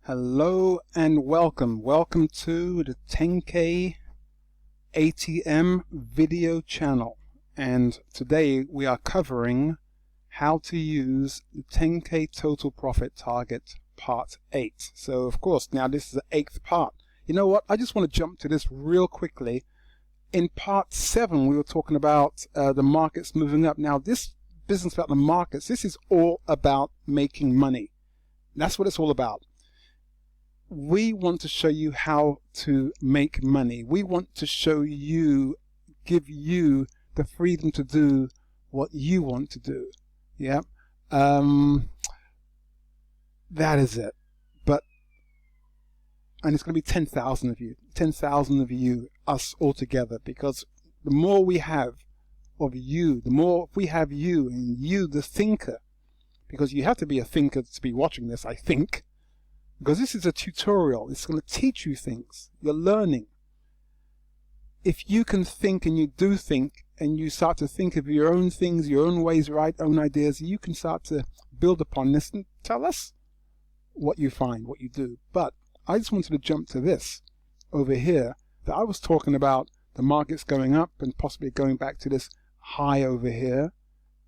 Hello and welcome. Welcome to the TenKei ATM video channel. And today we are covering how to use the TenKei total profit target part 8. So of course now this is the 8th part. You know what? I just want to jump to this real quickly. In part 7 we were talking about the markets moving up. Now this business about the markets, this is all about making money. That's what it's all about. We want to show you how to make money. We want to show you, give you the freedom to do what you want to do. Yeah, that is it. And it's going to be 10,000 of you, 10,000 of you, us all together, because the more we have of you, the more we have you, and you the thinker, because you have to be a thinker to be watching this, I think. Because this is a tutorial. It's going to teach you things. You're learning. If you can think and you do think and you start to think of your own things, your own ways, right, own ideas, you can start to build upon this and tell us what you find, what you do. But I just wanted to jump to this over here that I was talking about the markets going up and possibly going back to this high over here.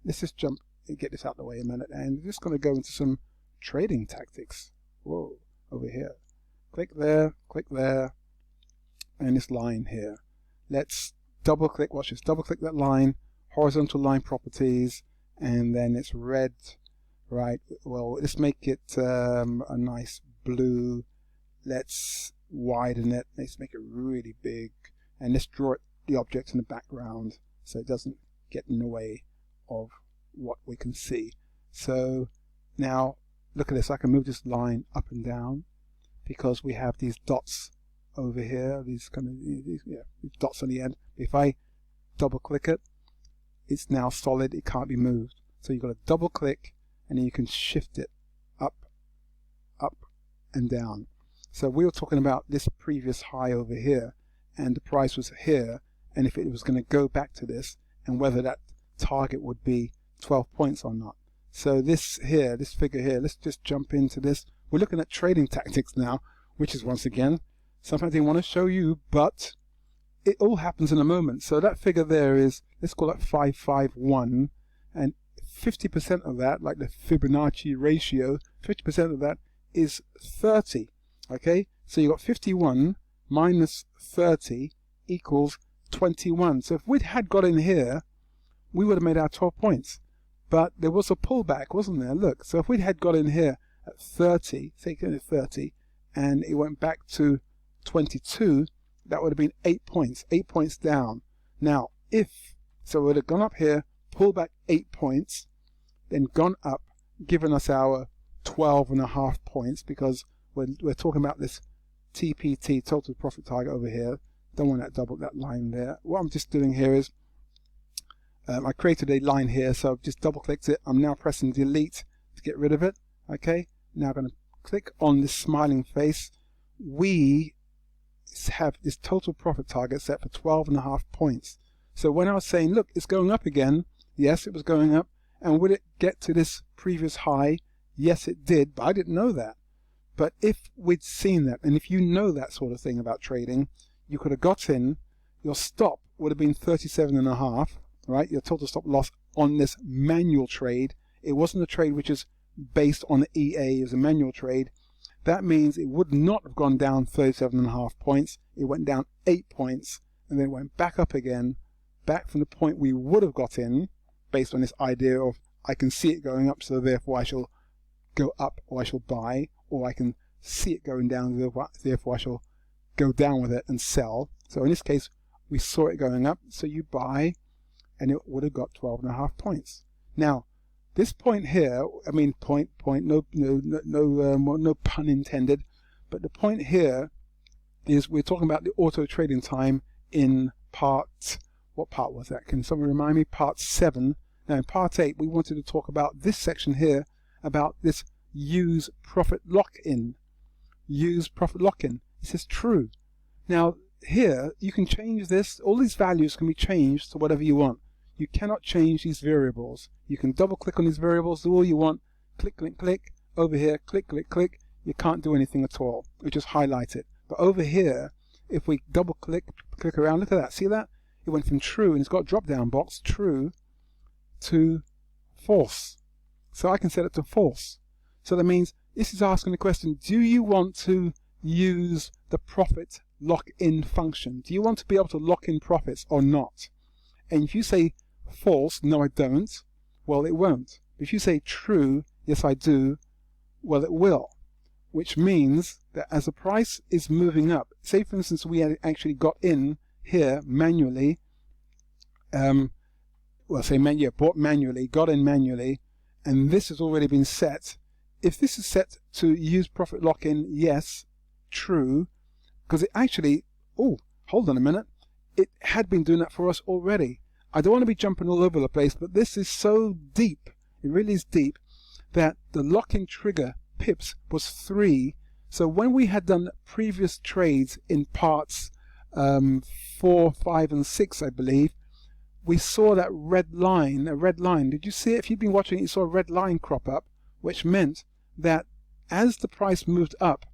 Let's just jump and get this out of the way a minute, and we're just going to go into some trading tactics. Whoa, over here. Click there, and this line here. Let's double click, watch this, double click that line, horizontal line properties, and then it's red, right? Well, let's make it a nice blue. Let's widen it, let's make it really big, and let's draw the object in the background so it doesn't get in the way of what we can see. So now look at this, I can move this line up and down because we have these dots over here, these dots on the end. If I double click it, it's now solid, it can't be moved. So you've got to double click and then you can shift it up, and down. So we were talking about this previous high over here, and the price was here, and if it was going to go back to this, and whether that target would be 12 points or not. So this here, this figure here, let's just jump into this. We're looking at trading tactics now, which is once again something I didn't want to show you, but it all happens in a moment. So that figure there is, let's call it 551, and 50% of that, like the Fibonacci ratio, 50% of that is 30. Okay, so you got 51 minus 30 equals 21. So if we had got in here, we would have made our 12 points. But there was a pullback, wasn't there? Look, so if we had got in here at 30, say 30, and it went back to 22, that would have been 8 points, 8 points down. Now, so we would have gone up here, pulled back 8 points, then gone up, given us our 12.5 points, because we're talking about this TPT, total profit target over here. Don't want that line there. What I'm just doing here is, I created a line here, so I've just double clicked it. I'm now pressing delete to get rid of it. Okay, now I'm going to click on this smiling face. We have this total profit target set for 12.5 points. So when I was saying, look, it's going up again, yes, it was going up. And would it get to this previous high? Yes, it did, but I didn't know that. But if we'd seen that, and if you know that sort of thing about trading, you could have got in, your stop would have been 37.5. Right, your total stop loss on this manual trade. It wasn't a trade which is based on the EA as a manual trade. That means it would not have gone down 37.5 points. It went down 8 points, and then it went back up again, back from the point we would have got in, based on this idea of I can see it going up, so therefore I shall go up, or I shall buy, or I can see it going down, therefore I shall go down with it and sell. So in this case, we saw it going up, so you buy, and it would have got 12.5 points. Now, this point here, I mean no pun intended, but the point here is we're talking about the auto trading time in what part was that? Can someone remind me? Part 7. Now in part 8, we wanted to talk about this section here, about this use profit lock-in. Use profit lock-in. This is true. Now here, you can change this. All these values can be changed to whatever you want. You cannot change these variables. You can double click on these variables, do all you want, click, click, click, over here, click, click, click. you can't do anything at all. We just highlight it. But over here, if we double click around, look at that. See that? It went from true, and it's got a drop down box, true to false. So I can set it to false. So that means this is asking the question, do you want to use the profit lock-in function? Do you want to be able to lock in profits or not? And if you say false, no I don't, well it won't. If you say true, yes I do, well it will. Which means that as the price is moving up, say for instance we had actually got in here manually, bought manually, got in manually, and this has already been set. If this is set to use profit lock-in, yes, true, because it actually, oh, hold on a minute, it had been doing that for us already. I don't want to be jumping all over the place, but this is so deep, it really is deep, that the lock-in trigger pips was 3. So when we had done previous trades in parts 4, 5 and 6, I believe, we saw that red line, a red line. Did you see it? If you've been watching it, you saw a red line crop up, which meant that as the price moved up,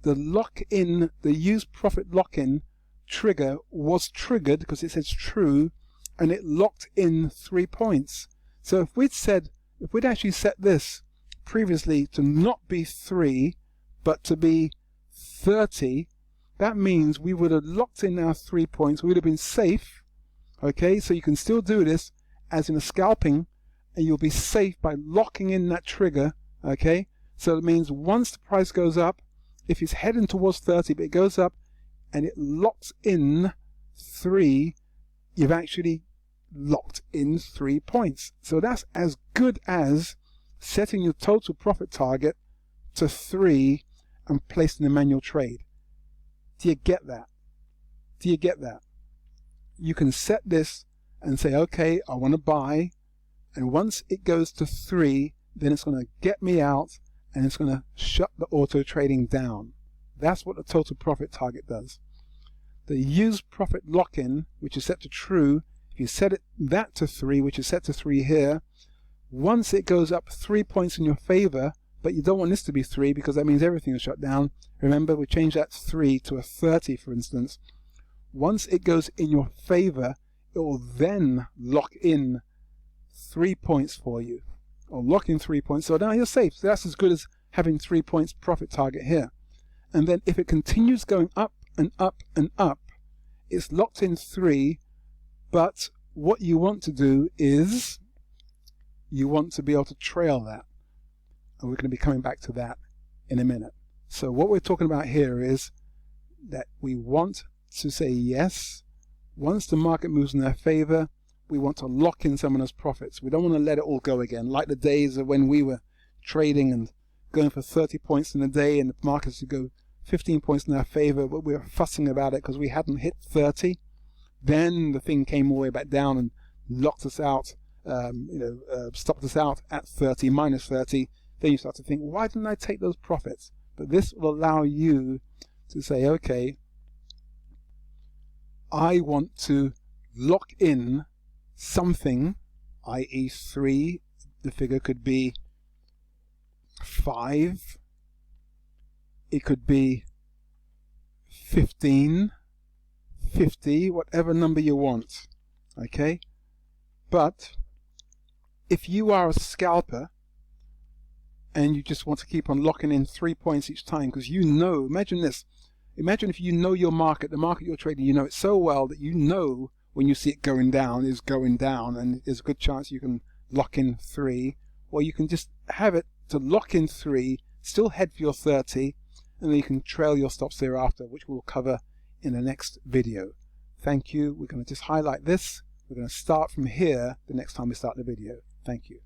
the lock-in, the use profit lock-in trigger was triggered because it says true, and it locked in 3 points. So if we'd actually set this previously to not be 3, but to be 30, that means we would have locked in our 3 points. We would have been safe. Okay, so you can still do this as in a scalping, and you'll be safe by locking in that trigger. Okay, so it means once the price goes up, if it's heading towards 30, but it goes up and it locks in 3, you've actually locked in 3 points. So that's as good as setting your total profit target to 3 and placing a manual trade. Do you get that? Do you get that? You can set this and say, okay, I want to buy, and once it goes to 3, then it's going to get me out and it's going to shut the auto trading down. That's what the total profit target does. The use profit lock-in, which is set to true, if you set that to 3, which is set to 3 here, once it goes up 3 points in your favor, but you don't want this to be 3 because that means everything is shut down. Remember, we changed that 3 to a 30, for instance. Once it goes in your favor, it will then lock in 3 points for you, or lock in 3 points. So now you're safe. So that's as good as having 3 points profit target here. And then if it continues going up and up and up, it's locked in 3. But what you want to do is you want to be able to trail that. And we're going to be coming back to that in a minute. So what we're talking about here is that we want to say yes. Once the market moves in their favor, we want to lock in some of those profits. We don't want to let it all go again, like the days of when we were trading and going for 30 points in a day and the markets would go 15 points in our favor, but we were fussing about it because we hadn't hit 30. Then the thing came all the way back down and locked us out, stopped us out at 30, minus 30. Then you start to think, why didn't I take those profits? But this will allow you to say, okay, I want to lock in something, i.e. 3, the figure could be 5, it could be 15, 50, whatever number you want, okay? But if you are a scalper and you just want to keep on locking in 3 points each time, because you know, imagine this, imagine if you know your market, the market you're trading, you know it so well that you know when you see it going down, is going down, and there's a good chance you can lock in 3, or you can just have it to lock in 3, still head for your 30, and then you can trail your stops thereafter, which we'll cover in the next video. Thank you. We're going to just highlight this. We're going to start from here the next time we start the video. Thank you.